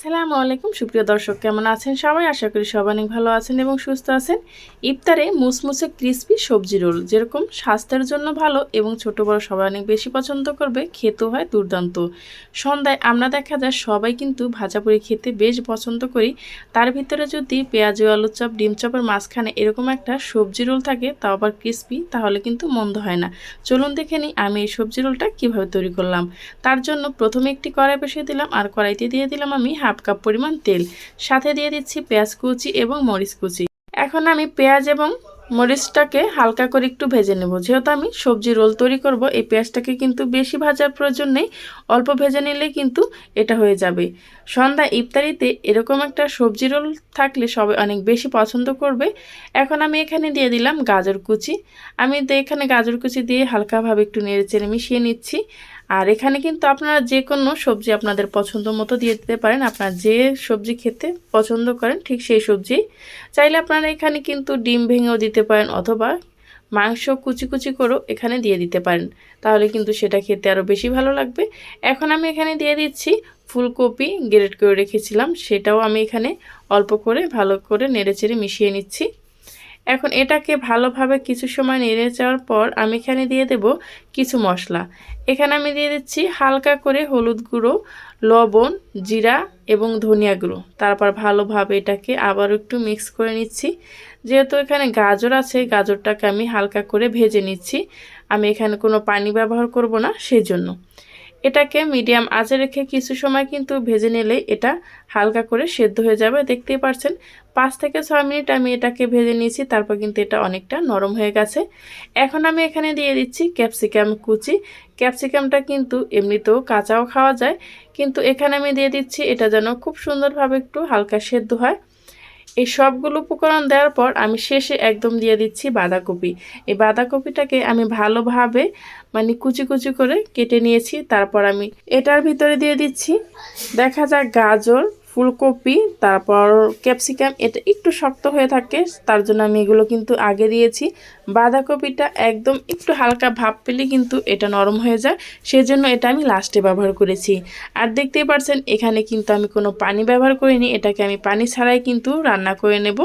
আসসালামু আলাইকুম সুপ্রিয় দর্শক, কেমন আছেন সবাই? আশা করি সবাই অনেক ভালো আছেন এবং সুস্থ আছেন। ইফতারে মুসমুসে ক্রিসপি সবজি রোল যেরকম স্বাস্থ্যের জন্য ভালো এবং ছোট বড় সবাই অনেক বেশি পছন্দ করবে, খেতেও হয় দুর্দান্ত। সন্ধ্যায় আমরা দেখা যায় সবাই কিন্তু ভাজাপুরি খেতে বেশ পছন্দ করি। তার ভিতরে যদি পেঁয়াজ ও আলুর চপ, ডিম চপের মাঝখানে এরকম একটা সবজি রোল থাকে, তাও আবার ক্রিসপি, তাহলে কিন্তু মন্দ হয় না। চলুন দেখে নিই আমি এই সবজি রোলটা কীভাবে তৈরি করলাম। তার জন্য প্রথমে একটি কড়াই বসিয়ে দিলাম আর কড়াইতে দিয়ে দিলাম আমি হাফ কাপ পরিমাণ তেল, সাথে দিয়ে দিচ্ছি পেঁয়াজ কুচি এবং মরিচ কুচি। এখন আমি পেঁয়াজ এবং মরিচটাকে হালকা করে একটু ভেজে নেব। যেহেতু আমি সবজি রোল তৈরি করব, এই পেঁয়াজটাকে কিন্তু বেশি ভাজার প্রয়োজন নেই, অল্প ভেজে নিলেই কিন্তু এটা হয়ে যাবে। সন্ধ্যা ইফতারিতে এরকম একটা সবজি রোল থাকলে সবাই অনেক বেশি পছন্দ করবে। এখন আমি এখানে দিয়ে দিলাম গাজর কুচি। আমি এখানে গাজর কুচি দিয়ে হালকাভাবে একটু নেড়েচেড়ে মিশিয়ে নিচ্ছি। আর এখানে কিন্তু আপনারা যে কোনো সবজি আপনাদের পছন্দ মতো দিয়ে দিতে পারেন। আপনারা যে সবজি খেতে পছন্দ করেন ঠিক সেই সবজি। চাইলে আপনারা এখানে কিন্তু ডিম ভেঙেও দিতে পারেন, অথবা মাংস কুচি কুচি করেও এখানে দিয়ে দিতে পারেন, তাহলে কিন্তু সেটা খেতে আরও বেশি ভালো লাগবে। এখন আমি এখানে দিয়ে দিচ্ছি ফুলকপি গ্রেট করে রেখেছিলাম, সেটাও আমি এখানে অল্প করে ভালো করে নেড়েচেড়ে মিশিয়ে নিচ্ছি। এখন এটাকে ভালোভাবে কিছু সময় নেড়ে যাওয়ার পর আমি এখানে দিয়ে দেব কিছু মশলা। এখানে আমি দিয়ে দিচ্ছি হালকা করে হলুদ গুঁড়ো, লবণ, জিরা এবং ধনিয়া গুঁড়ো। তারপর ভালোভাবে এটাকে আবার একটু মিক্স করে নিচ্ছি। যেহেতু এখানে গাজর আছে, গাজরটাকে আমি হালকা করে ভেজে নিচ্ছি। আমি এখানে কোনো পানি ব্যবহার করব না, সেজন্য এটাকে মিডিয়াম আঁচে রেখে কিছু সময় কিন্তু ভেজে নিলেই এটা হালকা করে সেদ্ধ হয়ে যাবে। দেখতেই পাচ্ছেন 5 থেকে 6 মিনিট আমি এটাকে ভেজে নিয়েছি, তারপর কিন্তু এটা অনেকটা নরম হয়ে গেছে। এখন আমি এখানে দিয়ে দিচ্ছি ক্যাপসিকাম কুচি। ক্যাপসিকামটা কিন্তু এমনিতেও কাঁচাও খাওয়া যায়, কিন্তু এখানে আমি দিয়ে দিচ্ছি এটা যেন খুব সুন্দরভাবে একটু হালকা সেদ্ধ হয়। এই সবগুলো উপকরণ দেওয়ার পর আমি শেষে একদম দিয়ে দিচ্ছি বাঁধাকপি। এই বাঁধাকপিটাকে আমি ভালোভাবে কুচি কুচি করে কেটে নিয়েছি। তারপর আমি এটার ভিতরে দিয়ে দিচ্ছি, দেখা যাক গাজর, ফুলকপি, তারপর ক্যাপসিকাম এটা একটু শক্ত হয়ে থাকে, তার জন্য আমি এগুলো কিন্তু আগে দিয়েছি। বাঁধাকপিটা একদম একটু হালকা ভাপ পেলে কিন্তু এটা নরম হয়ে যায়, সেজন্য এটা আমি লাস্টে ব্যবহার করেছি। আর দেখতেই পাচ্ছেন এখানে কিন্তু আমি কোনো পানি ব্যবহার করিনি, এটাকে আমি পানি ছাড়াই কিন্তু রান্না করে নেব।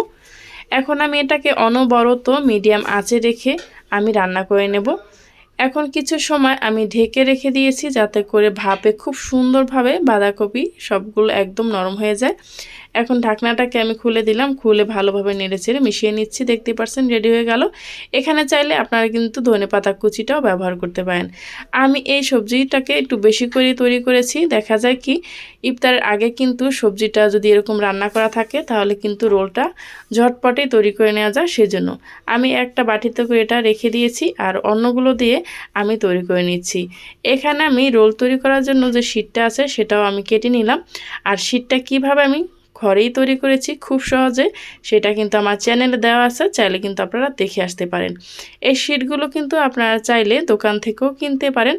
এখন আমি এটাকে অনবরত মিডিয়াম আঁচে রেখে আমি রান্না করে নেব। এখন কিছু সময় আমি ঢেকে রেখে দিয়েছি, যাতে করে ভাপে খুব সুন্দরভাবে বাঁধাকপি সবগুলো একদম নরম হয়ে যায়। এখন ঢাকনাটাকে আমি খুলে দিলাম, খুলে ভালোভাবে নেড়েচেড়ে মিশিয়ে নিচ্ছি। দেখতেই পাচ্ছেন রেডি হয়ে গেল। এখানে চাইলে আপনারা কিন্তু ধনেপাতা কুচিটাও ব্যবহার করতে পারেন। আমি এই সবজিটাকে একটু বেশি করে তৈরি করেছি। দেখা যায় কি, ইফতারের আগে কিন্তু সবজিটা যদি এরকম রান্না করা থাকে, তাহলে কিন্তু রোলটা ঝটপটে তৈরি করে নেওয়া যায়। সেজন্য আমি একটা বাটিতে করে এটা রেখে দিয়েছি, আর অন্যগুলো দিয়ে আমি তৈরি করে নিচ্ছি। এখানে আমি রোল তৈরি করার জন্য যে শীটটা আছে সেটাও আমি কেটে নিলাম। আর শীটটা কিভাবে আমি ঘরেই তৈরি করেছি খুব সহজে, সেটা কিন্তু আমার চ্যানেলে দেওয়া আছে, চাইলে কিন্তু আপনারা দেখে আসতে পারেন। এই শীটগুলো কিন্তু আপনারা চাইলে দোকান থেকেও কিনতে পারেন,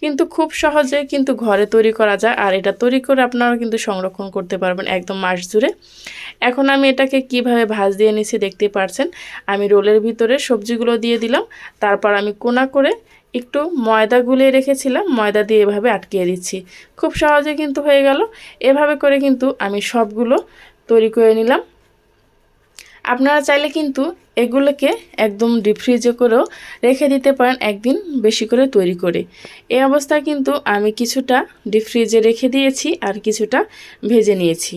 কিন্তু খুব সহজে কিন্তু ঘরে তৈরি করা যায়। আর এটা তৈরি করে আপনারা কিন্তু সংরক্ষণ করতে পারবেন একদম মাস জুড়ে। এখন আমি এটাকে কিভাবে ভাঁজ দিয়ে নিছি দেখতেই পাচ্ছেন। আমি রোলের ভিতরে সবজিগুলো দিয়ে দিলাম, তারপর আমি কোনা করে একটু ময়দা গুলিয়ে রেখেছিলাম, ময়দা দিয়ে এভাবে আটকিয়ে দিচ্ছি। খুব সহজে কিন্তু হয়ে গেল। এভাবে করে কিন্তু আমি সবগুলো তৈরি করে নিলাম। আপনারা চাইলে কিন্তু এগুলোকে একদম ডিপ ফ্রিজে করেও রেখে দিতে পারেন, একদিন বেশি করে তৈরি করে। এই অবস্থায় কিন্তু আমি কিছুটা ডিপ ফ্রিজে রেখে দিয়েছি আর কিছুটা ভেজে নিয়েছি।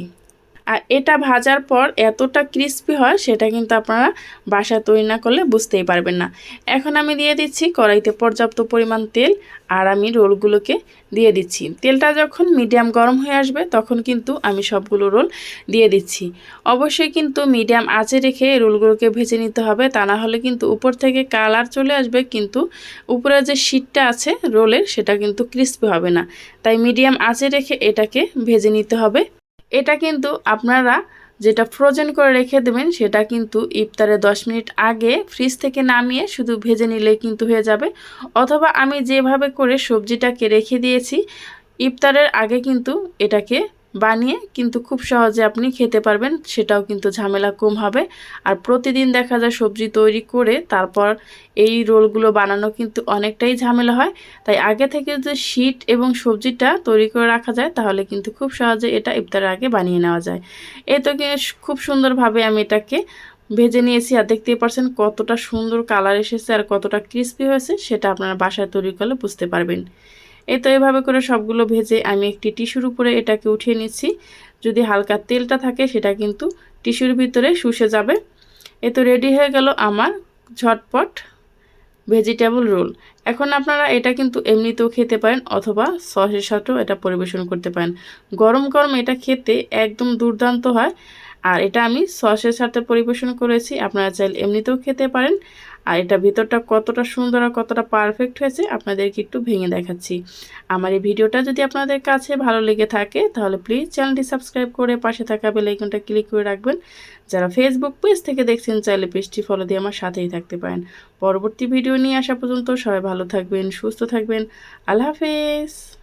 আর এটা ভাজার পর এতটা ক্রিস্পি হয়, সেটা কিন্তু আপনারা বাসায় তৈরি না করলে বুঝতেই পারবেন না। এখন আমি দিয়ে দিচ্ছি কড়াইতে পর্যাপ্ত পরিমাণ তেল, আর আমি রোলগুলোকে দিয়ে দিচ্ছি। তেলটা যখন মিডিয়াম গরম হয়ে আসবে, তখন কিন্তু আমি সবগুলো রোল দিয়ে দিচ্ছি। অবশ্যই কিন্তু মিডিয়াম আঁচে রেখে রোলগুলোকে ভেজে নিতে হবে, তা না হলে কিন্তু উপর থেকে কালার চলে আসবে, কিন্তু উপরে যে শীটটা আছে রোলের সেটা কিন্তু ক্রিস্পি হবে না। তাই মিডিয়াম আঁচে রেখে এটাকে ভেজে নিতে হবে। এটা কিন্তু আপনারা যেটা ফ্রোজেন করে রেখে দেবেন, সেটা কিন্তু ইফতারে 10 মিনিট আগে ফ্রিজ থেকে নামিয়ে শুধু ভেজে নিলেই কিন্তু হয়ে যাবে। অথবা আমি যেভাবে করে সবজিটাকে রেখে দিয়েছি, ইফতারের আগে কিন্তু এটাকে বানিয়ে কিন্তু খুব সহজে আপনি খেতে পারবেন, সেটাও কিন্তু ঝামেলা কম হবে। আর প্রতিদিন দেখা যায় সবজি তৈরি করে তারপর এই রোলগুলো বানানো কিন্তু অনেকটাই ঝামেলা হয়। তাই আগে থেকে যদি শীট এবং সবজিটা তৈরি করে রাখা যায় তাহলে কিন্তু খুব সহজে এটা ইফতারের আগে বানিয়ে নেওয়া যায়। এই তো খুব সুন্দরভাবে আমি এটাকে ভেজে নিয়েছি, আর দেখতেই পারছেন কতটা সুন্দর কালার এসেছে আর কতটা ক্রিস্পি হয়েছে, সেটা আপনারা বাসায় তৈরি করলে বুঝতে পারবেন। এই তো এভাবে করে সবগুলো ভেজে আমি একটি টিস্যুর উপরে এটাকে উঠিয়ে নিচ্ছি। যদি হালকা তেলটা থাকে সেটা কিন্তু টিস্যুর ভিতরে শুষে যাবে। এই তো রেডি হয়ে গেল আমার ঝটপট ভেজিটেবল রোল। এখন আপনারা এটা কিন্তু এমনিতেও খেতে পারেন অথবা সসের সাথেও এটা পরিবেশন করতে পারেন। গরম গরম এটা খেতে একদম দুর্দান্ত হয়। আর এটা আমি সসের সাথে পরিবেশন করেছি, আপনারা চাইলে এমনিতেও খেতে পারেন। আর এটা ভিতরটা কতটা সুন্দর আর কতটা পারফেক্ট হয়েছে আপনাদেরকে একটু ভেঙে দেখাচ্ছি। আমার এই ভিডিওটা যদি আপনাদের কাছে ভালো লেগে থাকে তাহলে প্লিজ চ্যানেলটি সাবস্ক্রাইব করে পাশে থাকা বেল আইকনটা ক্লিক করে রাখবেন। যারা ফেসবুক পেজ থেকে দেখছেন চাইলে পেজটি ফলো দিয়ে আমার সাথেই থাকতে পারেন। পরবর্তী ভিডিও নিয়ে আসা পর্যন্ত সবাই ভালো থাকবেন, সুস্থ থাকবেন। আল্লাহ হাফেজ।